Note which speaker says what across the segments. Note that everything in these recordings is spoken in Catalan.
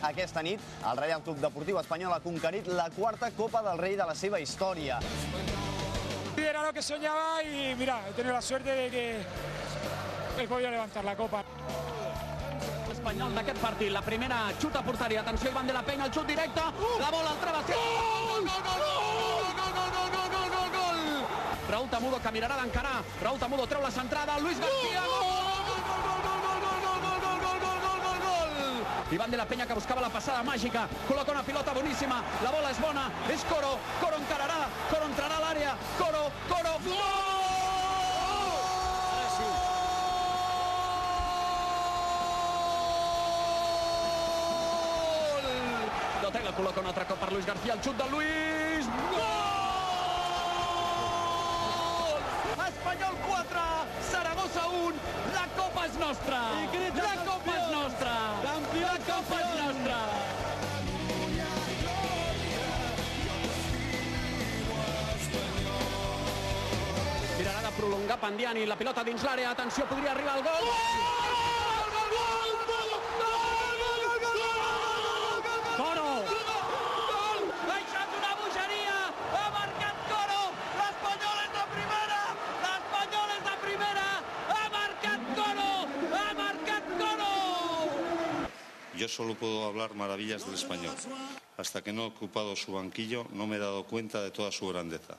Speaker 1: Aquesta nit, el Reial Club Deportiu Espanyol ha conquerit la quarta Copa del Rei de la seva història.
Speaker 2: Era lo que soñaba y mira, he tenido la suerte de que he podido levantar la copa.
Speaker 3: Espanyol d'aquest partit, la primera xuta a porteria, atenció Iván de la Peña, el xut directe, la bola al travesser, gol! Raúl Tamudo que mirarà d'encarar, Raúl Tamudo treu la centrada, Luis García, Iván de la Peña que buscava la passada màgica, col·loca una pilota boníssima, la bola és bona, és Coro, Coro encararà, Coro entrarà a l'àrea, Coro, gol! Dotega col·loca un altre cop per Luis García, el xut de Luis, gol! Espanyol 4, Saragossa 1, la Copa és nostra! La Copa és nostra! La Copa és nostra! Mirarà de prolongar Pandiani, la pilota dins l'àrea, atenció, podria arribar al gol! Coro! Ha deixat una bogeria! Ha marcat Coro! L'Espanyol és de primera! L'Espanyol és de primera! Ha marcat Coro! Ha marcat Coro!
Speaker 4: Yo solo puedo hablar maravillas del Español. Hasta que no he ocupado su banquillo no me he dado cuenta de toda su grandeza.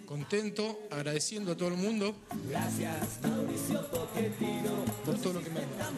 Speaker 5: Contento, agradeciendo a todo el mundo. Gracias, Mauricio Pochettino, por todo lo que me han dado.